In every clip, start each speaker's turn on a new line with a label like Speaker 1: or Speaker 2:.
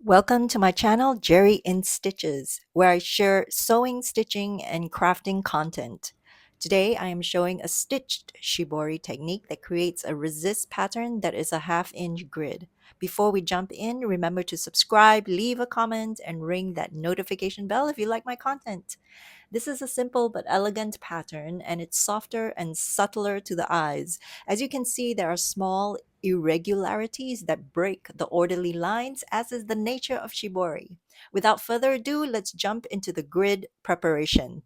Speaker 1: Welcome to my channel, Geri in Stitches, where I share sewing, stitching, and crafting content. Today, I am showing a stitched shibori technique that creates a resist pattern that is a half-inch grid. Before we jump in, remember to subscribe, leave a comment, and ring that notification bell if you like my content. This is a simple but elegant pattern, and it's softer and subtler to the eyes. As you can see, there are small irregularities that break the orderly lines, as is the nature of shibori. Without further ado, let's jump into the grid preparation.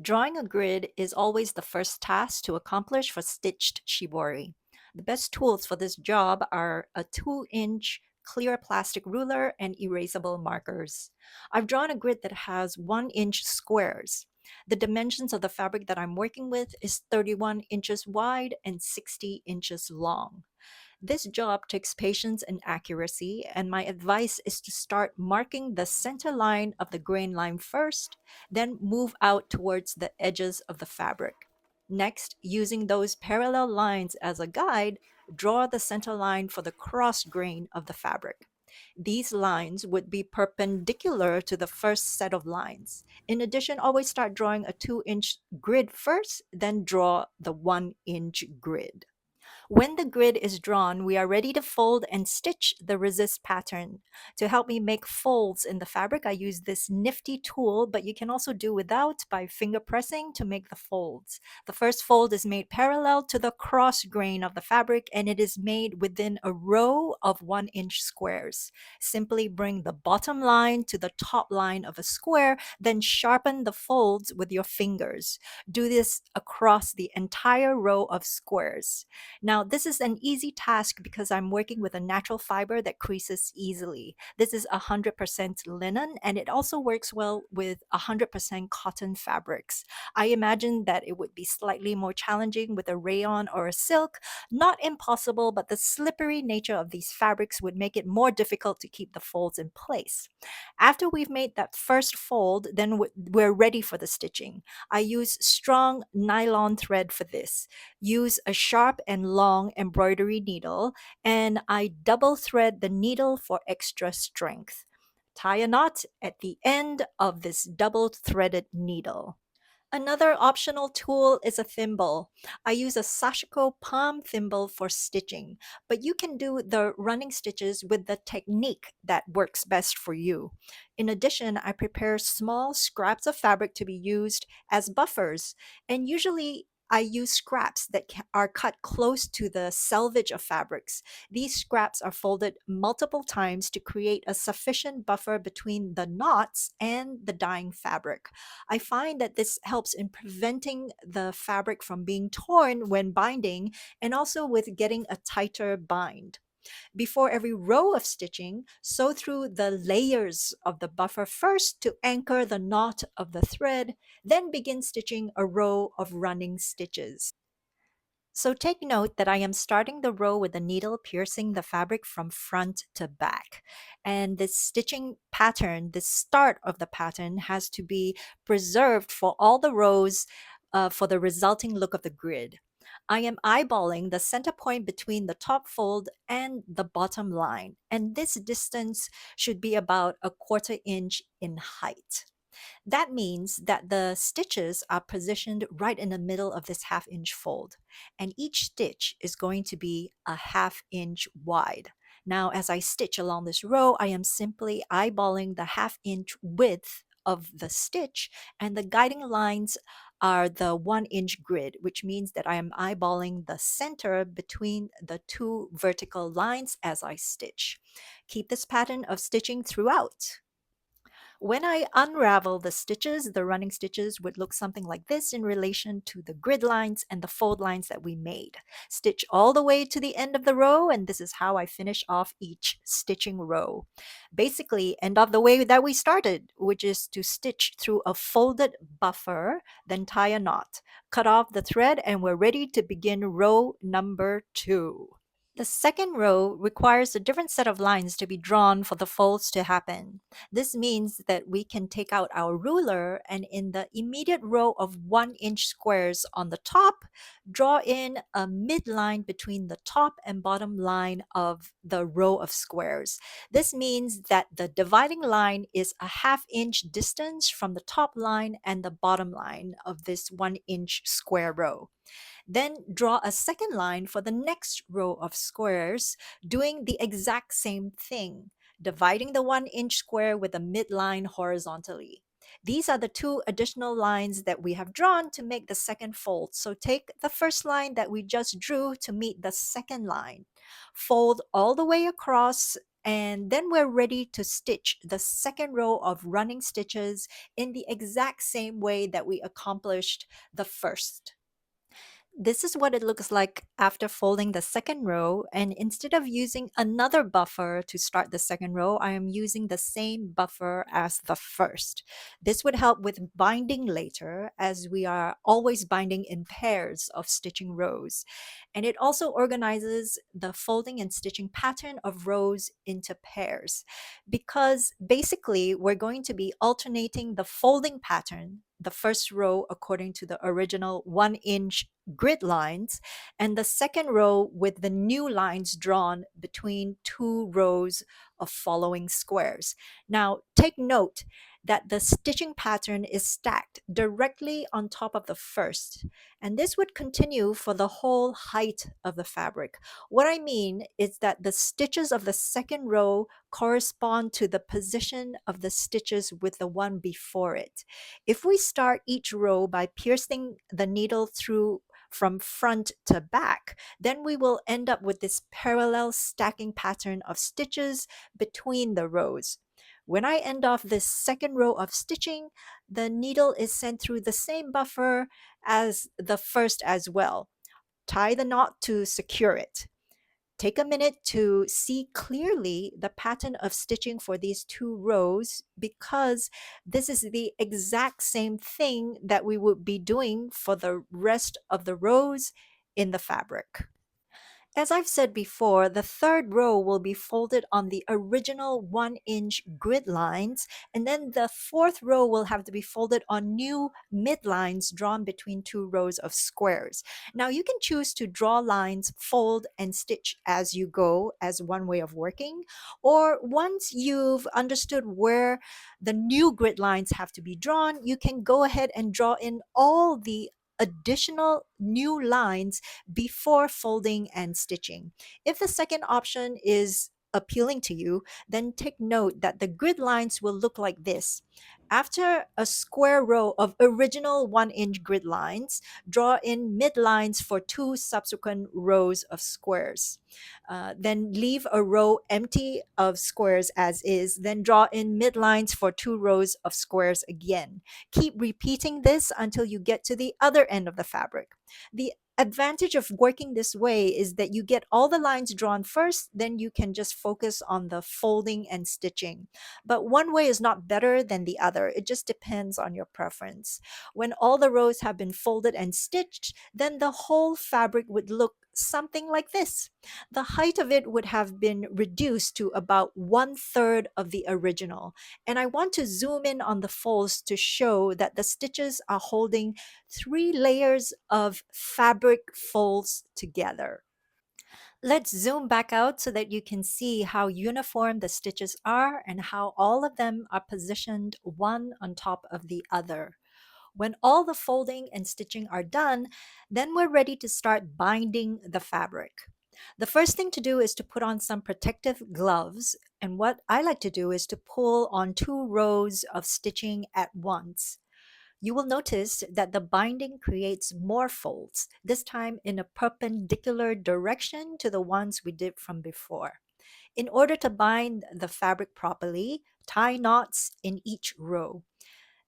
Speaker 1: Drawing a grid is always the first task to accomplish for stitched shibori. The best tools for this job are a 2-inch clear plastic ruler and erasable markers. I've drawn a grid that has 1-inch squares. The dimensions of the fabric that I'm working with is 31 inches wide and 60 inches long. This job takes patience and accuracy, and my advice is to start marking the center line of the grain line first, then move out towards the edges of the fabric. Next, using those parallel lines as a guide, draw the center line for the cross grain of the fabric. These lines would be perpendicular to the first set of lines. In addition, always start drawing a 2-inch grid first, then draw the 1-inch grid. When the grid is drawn, we are ready to fold and stitch the resist pattern. To help me make folds in the fabric, I use this nifty tool, but you can also do without by finger pressing to make the folds. The first fold is made parallel to the cross grain of the fabric, and it is made within a row of 1-inch squares. Simply bring the bottom line to the top line of a square, then sharpen the folds with your fingers. Do this across the entire row of squares. Now, this is an easy task because I'm working with a natural fiber that creases easily. This is 100% linen, and it also works well with 100% cotton fabrics. I imagine that it would be slightly more challenging with a rayon or a silk. Not impossible, but the slippery nature of these fabrics would make it more difficult to keep the folds in place. After we've made that first fold, then we're ready for the stitching. I use strong nylon thread for this. Use a sharp and long embroidery needle, and I double thread the needle for extra strength. Tie a knot at the end of this double threaded needle. Another optional tool is a thimble. I use a Sashiko palm thimble for stitching, but you can do the running stitches with the technique that works best for you. In addition, I prepare small scraps of fabric to be used as buffers, and usually I use scraps that are cut close to the selvage of fabrics. These scraps are folded multiple times to create a sufficient buffer between the knots and the dyeing fabric. I find that this helps in preventing the fabric from being torn when binding and also with getting a tighter bind. Before every row of stitching, sew through the layers of the buffer first to anchor the knot of the thread, then begin stitching a row of running stitches. So take note that I am starting the row with the needle piercing the fabric from front to back. And this stitching pattern, the start of the pattern, has to be preserved for all the rows for the resulting look of the grid. I am eyeballing the center point between the top fold and the bottom line, and this distance should be about a 1/4 inch in height. That means that the stitches are positioned right in the middle of this half-inch fold, and each stitch is going to be a half-inch wide. Now, as I stitch along this row, I am simply eyeballing the half-inch width of the stitch, and the guiding lines are the 1-inch grid, which means that I am eyeballing the center between the two vertical lines as I stitch. Keep this pattern of stitching throughout. When I unravel the stitches, the running stitches would look something like this in relation to the grid lines and the fold lines that we made. Stitch all the way to the end of the row, and this is how I finish off each stitching row. Basically, end of the way that we started, which is to stitch through a folded buffer, then tie a knot. Cut off the thread, and we're ready to begin row number 2. The second row requires a different set of lines to be drawn for the folds to happen. This means that we can take out our ruler and in the immediate row of 1 inch squares on the top, draw in a midline between the top and bottom line of the row of squares. This means that the dividing line is a ½ inch distance from the top line and the bottom line of this 1 inch square row. Then draw a second line for the next row of squares, doing the exact same thing, dividing the 1 inch square with a midline horizontally. These are the two additional lines that we have drawn to make the second fold. So take the first line that we just drew to meet the second line, fold all the way across, and then we're ready to stitch the second row of running stitches in the exact same way that we accomplished the first. This is what it looks like after folding the second row, and instead of using another buffer to start the second row, I am using the same buffer as the first. This would help with binding later, as we are always binding in pairs of stitching rows. And it also organizes the folding and stitching pattern of rows into pairs, because basically we're going to be alternating the folding pattern, the first row according to the original 1 inch grid lines, and the second row with the new lines drawn between two rows of following squares. Now, take note that the stitching pattern is stacked directly on top of the first, and this would continue for the whole height of the fabric. What I mean is that the stitches of the second row correspond to the position of the stitches with the one before it. If we start each row by piercing the needle through from front to back, then we will end up with this parallel stacking pattern of stitches between the rows. When I end off this second row of stitching, the needle is sent through the same buffer as the first as well. Tie the knot to secure it. Take a minute to see clearly the pattern of stitching for these two rows, because this is the exact same thing that we would be doing for the rest of the rows in the fabric. As I've said before, the third row will be folded on the original 1 inch grid lines, and then the fourth row will have to be folded on new midlines drawn between two rows of squares. Now, you can choose to draw lines, fold, and stitch as you go as one way of working, or once you've understood where the new grid lines have to be drawn, you can go ahead and draw in all the additional new lines before folding and stitching. If the second option is appealing to you, then take note that the grid lines will look like this. After a square row of original 1 inch grid lines, draw in midlines for two subsequent rows of squares. Then leave a row empty of squares as is, then draw in midlines for two rows of squares again. Keep repeating this until you get to the other end of the fabric. The advantage of working this way is that you get all the lines drawn first, then you can just focus on the folding and stitching. But one way is not better than the other. It just depends on your preference. When all the rows have been folded and stitched, then the whole fabric would look something like this. The height of it would have been reduced to about 1/3 of the original. And I want to zoom in on the folds to show that the stitches are holding 3 layers of fabric folds together. Let's zoom back out so that you can see how uniform the stitches are and how all of them are positioned one on top of the other. When all the folding and stitching are done, then we're ready to start binding the fabric. The first thing to do is to put on some protective gloves, and what I like to do is to pull on two rows of stitching at once. You will notice that the binding creates more folds, this time in a perpendicular direction to the ones we did from before. In order to bind the fabric properly, tie knots in each row.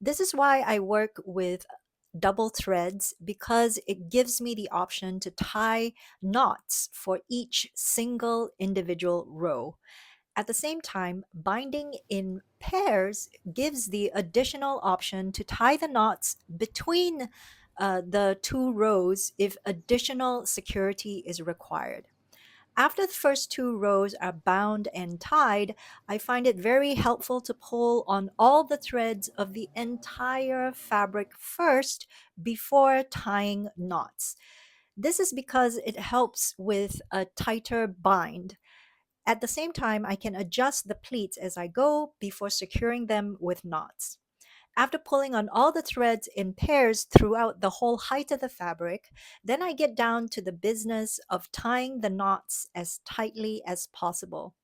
Speaker 1: This is why I work with double threads, because it gives me the option to tie knots for each single individual row. At the same time, binding in pairs gives the additional option to tie the knots between the two rows if additional security is required. After the first two rows are bound and tied, I find it very helpful to pull on all the threads of the entire fabric first before tying knots. This is because it helps with a tighter bind. At the same time, I can adjust the pleats as I go before securing them with knots. After pulling on all the threads in pairs throughout the whole height of the fabric, then I get down to the business of tying the knots as tightly as possible.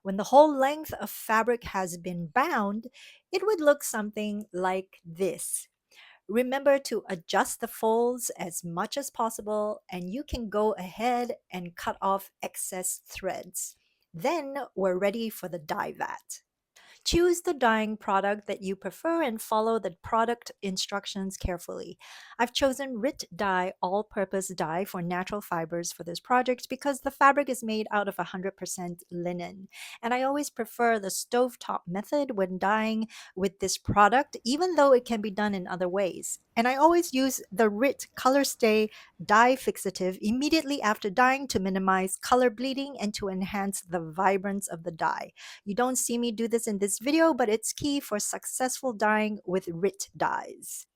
Speaker 1: When the whole length of fabric has been bound, it would look something like this. Remember to adjust the folds as much as possible, and you can go ahead and cut off excess threads. Then we're ready for the dye vat. Choose the dyeing product that you prefer and follow the product instructions carefully. I've chosen RIT dye all purpose dye for natural fibers for this project because the fabric is made out of 100% linen. And I always prefer the stovetop method when dyeing with this product, even though it can be done in other ways. And I always use the RIT Color Stay dye fixative immediately after dyeing to minimize color bleeding and to enhance the vibrance of the dye. You don't see me do this in this video, but it's key for successful dyeing with RIT dyes.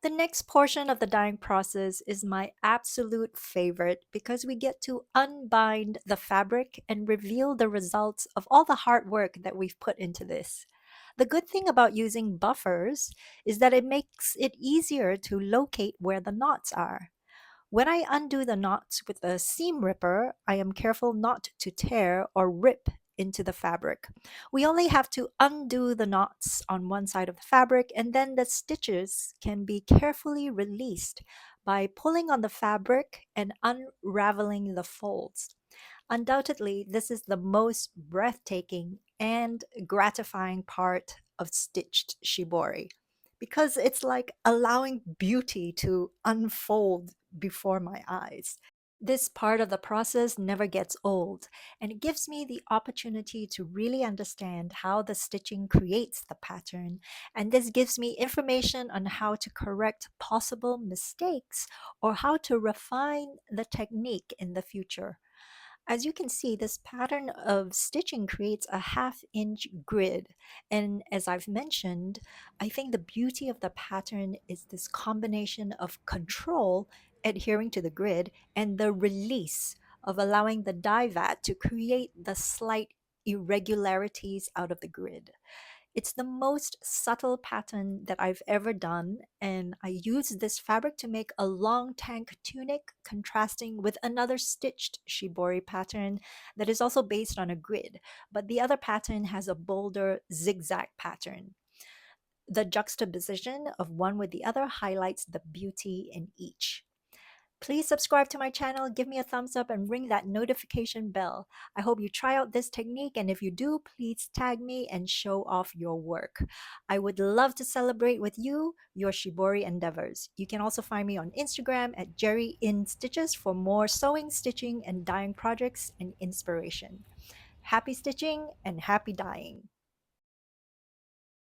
Speaker 1: The next portion of the dyeing process is my absolute favorite because we get to unbind the fabric and reveal the results of all the hard work that we've put into this. The good thing about using buffers is that it makes it easier to locate where the knots are. When I undo the knots with a seam ripper, I am careful not to tear or rip into the fabric. We only have to undo the knots on one side of the fabric, and then the stitches can be carefully released by pulling on the fabric and unraveling the folds. Undoubtedly, this is the most breathtaking and gratifying part of stitched shibori because it's like allowing beauty to unfold before my eyes. This part of the process never gets old, and it gives me the opportunity to really understand how the stitching creates the pattern. And this gives me information on how to correct possible mistakes or how to refine the technique in the future. As you can see, this pattern of stitching creates a half-inch grid. And as I've mentioned, I think the beauty of the pattern is this combination of control, adhering to the grid, and the release of allowing the die vat to create the slight irregularities out of the grid. It's the most subtle pattern that I've ever done, and I used this fabric to make a long tank tunic contrasting with another stitched shibori pattern that is also based on a grid, but the other pattern has a bolder zigzag pattern. The juxtaposition of one with the other highlights the beauty in each. Please subscribe to my channel, give me a thumbs up, and ring that notification bell. I hope you try out this technique, and if you do, please tag me and show off your work. I would love to celebrate with you your shibori endeavors. You can also find me on Instagram at Geri in Stitches for more sewing, stitching, and dyeing projects and inspiration. Happy stitching and happy dyeing!